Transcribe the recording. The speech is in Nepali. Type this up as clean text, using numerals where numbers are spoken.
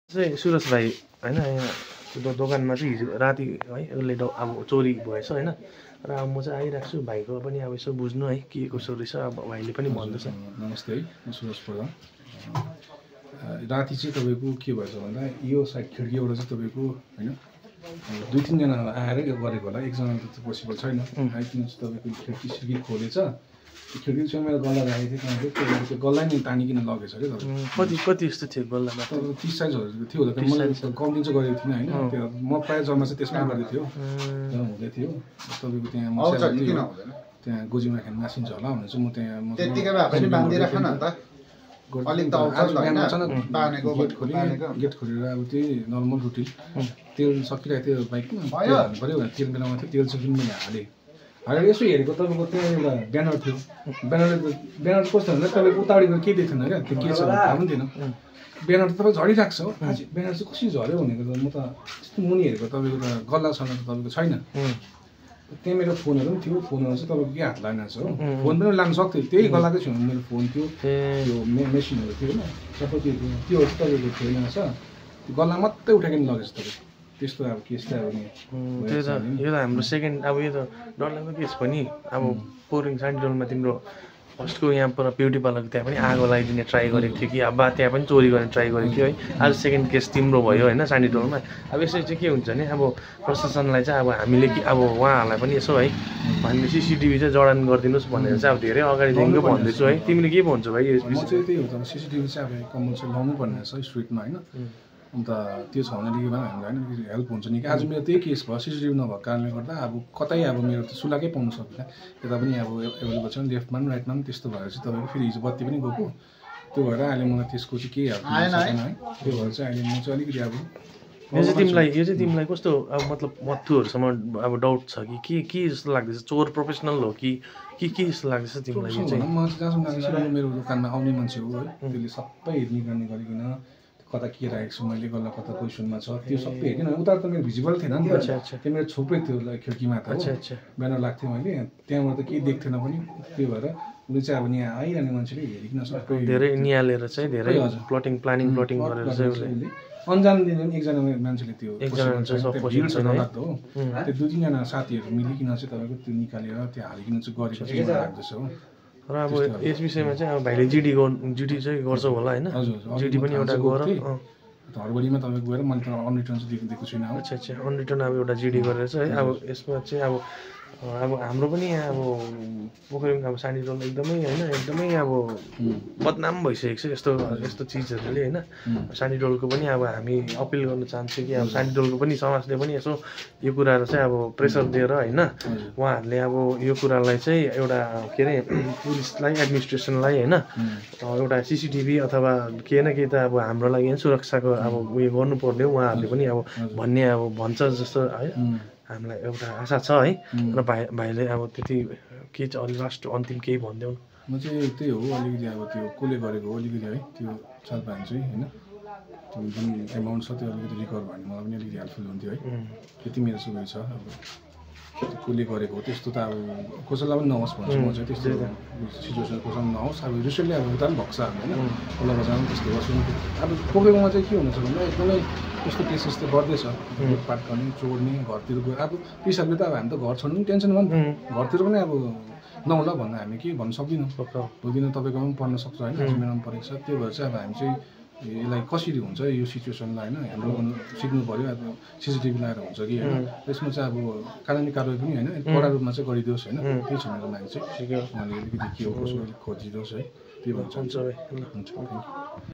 चाहिँ सुरज भाइ होइन यहाँ दोकानमा चाहिँ हिजो राति है उसले अब चोरी भएछ होइन र अब म चाहिँ आइरहेको छु भाइको पनि अब यसो बुझ्नु है के कसो रहेछ अब भाइले पनि भन्दैछ। नमस्ते है, म सुरज प्रधान। राति चाहिँ तपाईँको के भएछ भन्दा यो साइड खिड्कीबाट चाहिँ तपाईँको होइन 2-3 जना आएर यो गरेको होला, एकजना त पोसिबल छैन। आइकन तपाईँको खिड्की खोलेछ, खिड्की चाहिँ मेरो गल्ला राखेको थिएँ, त्यो गल्ला नि तानिकन लगेछ क्या तपाईँ। कति जस्तो थियो गल्लामा? 30 साइजहरू थियो होला, मैले कम्प्लेन चाहिँ गरेको थिइनँ होइन। त्यो म प्रायः जम्मा चाहिँ त्यसमै गर्दै थियो, हुँदै थियो तपाईँको त्यहाँ गोजीमा खाने मासिन्छ होला भनेर चाहिँ म त्यहाँ गेट खोलेर अब त्यही नर्मल रुटिन तेल सकिरहेको थियो बाइकमा, पऱ्यो भने तेल बेलामा थियो, तेल चाहिँ मैले हालेर यसो हेरेको तपाईँको त्यहाँ एउटा ब्यानर थियो। ब्यानर कस्तो भन्दा तपाईँको उतावली केही देख्दैन क्या, त्यो के छ थाहा पनि थिएन। ब्यानर त तपाईँ झरिरहेको छ हो, आज ब्यानर चाहिँ कसरी झऱ्यो भनेको त म त त्यस्तो मुनि हेरेको तपाईँको त गल्ला छ त तपाईँको छैन। त्यहाँ मेरो फोनहरू पनि थियो, फोनहरू चाहिँ तपाईँको के हात लागेन छ हो, फोन पनि लानु सक्थ्यो, त्यही गल्लाकै छेउमा मेरो फोन थियो, त्यो मेसिनहरू थियो होइन, सबै त्यो थियो, त्यो तपाईँको थिएन छ, त्यो गल्ला मात्रै उठाइकन लगेछ तपाईँको। त्यस्तो अब केस चाहिँ अब त्यो त यो त हाम्रो सेकेन्ड अब यो त डरलाग्दो केस पनि। अब पोरिङ सान्डिडोलमा तिम्रो फर्स्टको यहाँ पर ब्युटी पार्लरको त्यहाँ पनि आगो लगाइदिने ट्राई गरेको थियो कि अब त्यहाँ पनि चोरी गर्ने ट्राई गरेको थियो है। आज सेकेन्ड केस तिम्रो भयो होइन सान्डिडोलमा। अब यसरी चाहिँ के हुन्छ भने अब प्रशासनलाई चाहिँ अब हामीले कि अब उहाँहरूलाई पनि यसो है भन्ने CCTV चाहिँ जडान गरिदिनुहोस् भनेर चाहिँ अब धेरै अगाडिदेखिको भन्दैछु है। तिमीले के भन्छौ भाइ यस विषय? चाहिँ त्यही हुन्छ, CCTV चाहिँ अब कम्पलसरी लाउनु पर्ने रहेछ स्ट्रिटमा होइन। अन्त त्यो छ भनेदेखि हामीलाई होइन हेल्प हुन्छ नि। आज मेरो त्यही केस भयो, CCTV नभएको कारणले गर्दा अब कतै अब मेरो त्यो सुलाकै पाउनु सकिनँ, यता पनि अब एभाइलेबल छ, लेफ्टमा पनि राइटमा पनि त्यस्तो भएर चाहिँ तपाईँको फेरि हिजो बत्ती पनि गएको, त्यो भएर अहिले मलाई त्यसको चाहिँ केही हेल्प छैन है। त्यो भएर चाहिँ अहिले म चाहिँ अलिकति अब यो चाहिँ तिमीलाई कस्तो अब मतलब मत्थुहरूसम्म अब डाउट छ कि के जस्तो लाग्दैछ? चोर प्रोफेसनल हो कि के जस्तो लाग्दैछ तिमीलाई? यो चाहिँ म जहाँसम्म लाग्दैछ मेरो दोकानमा आउने मान्छे हो है, त्यसले सबै निगरानी गरिकन कता के राखेको छु मैले, गल्ला कता पोजिसनमा छ त्यो सबै हेर्दैन। उता त मेरो भिजिबल थिएन नि त, त्यो मेरो छुपै थियो खिड्कीमा त ब्यानर लाग्थ्यो मैले, त्यहाँबाट त केही देख्थेन पनि। त्यो भएर उसले चाहिँ अब यहाँ आइरहने मान्छेले हेरिकन सबै धेरै निहालेर चाहिँ धेरै प्लटिङ गरेर चाहिँ उसले अन्जान दिन एकजना मान्छेले त्यो लाग्दो हो, त्यो 2-3 जना साथीहरू मिलिकन चाहिँ तपाईँको त्यो निकालेर त्यो हालिकन चाहिँ गरेको चाहिँ लाग्दैछ हो। र अब यस विषयमा चाहिँ अब भाइले जिडी चाहिँ गर्छौ होला होइन? जिडी पनि एउटा गर हरबडीमा तपाईँको गएर मैले त अनरिटर्न चाहिँ दिएको छुइनँ। अच्छा अनरिटर्न अब एउटा जिडी गरेर चाहिँ है। अब यसमा चाहिँ अब हाम्रो पनि यहाँ अब पोखरीमा अब सान्डिडोल एकदमै होइन एकदमै अब बदनाम भइसकेको छ यस्तो चिजहरूले होइन। सान्डिडोलको पनि अब हामी अपिल गर्न चाहन्छौँ कि अब सान्डिडोलको पनि समाजले पनि यसो यो कुराहरू चाहिँ अब प्रेसर दिएर होइन उहाँहरूले अब यो कुरालाई चाहिँ एउटा के अरे पुलिसलाई एडमिनिस्ट्रेसनलाई होइन एउटा CCTV अथवा के न के त अब हाम्रो लागि सुरक्षाको अब उयो गर्नुपर्ने हो। उहाँहरूले पनि अब भन्ने अब भन्छ जस्तो है हामीलाई एउटा आशा छ है। र भाइले अब त्यति के चाहिँ अलि लास्ट अन्तिम केही भनिदेऊ न। म चाहिँ त्यही हो अलिकति अब त्यो कसले गरेको अलिकति है त्यो चालपान चाहिँ होइन, त्यो जुन एमाउन्ट छ त्यो अलिकति रिकभर भयो भने मलाई पनि अलिकति हेल्पफुल हुन्थ्यो है। त्यति मेरो सुविधा छ। अब कसले गरेको त्यस्तो त अब कसैलाई पनि नहोस् भन्छु म चाहिँ, त्यस्तो सिचुएसन कसैलाई नहोस्। अब रिसेन्टली अब उता पनि भएको छ होइन, ओला बजारमा त्यस्तो गर्छु। अब पोखरीमा चाहिँ के हुँदैछ भन्दा एकदमै त्यस्तो केसेस त गर्दैछ, लुटपाट गर्ने चोर्ने घरतिर गएर अब पिसाबले त अब हामी त घर छोड्नु पनि टेन्सन भयो नि, घरतिर पनि अब नहोला भन्दा हामी के भन्न सक्दैनौँ। भोलिदिन तपाईँकोमा पनि पर्न सक्छ होइन, आज मेरोमा परेको छ। त्यो भएर चाहिँ अब हामी चाहिँ यसलाई कसरी हुन्छ यो सिचुएसनलाई होइन ह्यान्डल गर्नु सिक्नु पऱ्यो। अब CCTV लगाएर हुन्छ कि होइन, त्यसमा चाहिँ अब कानुनी कारवाही पनि होइन कडा रूपमा चाहिँ गरिदियोस् होइन। त्यही छ मेरो लागि चाहिँ, उहाँले अलिकति के हो कसो खोजिदियोस् है, त्यही भन्छ। हुन्छ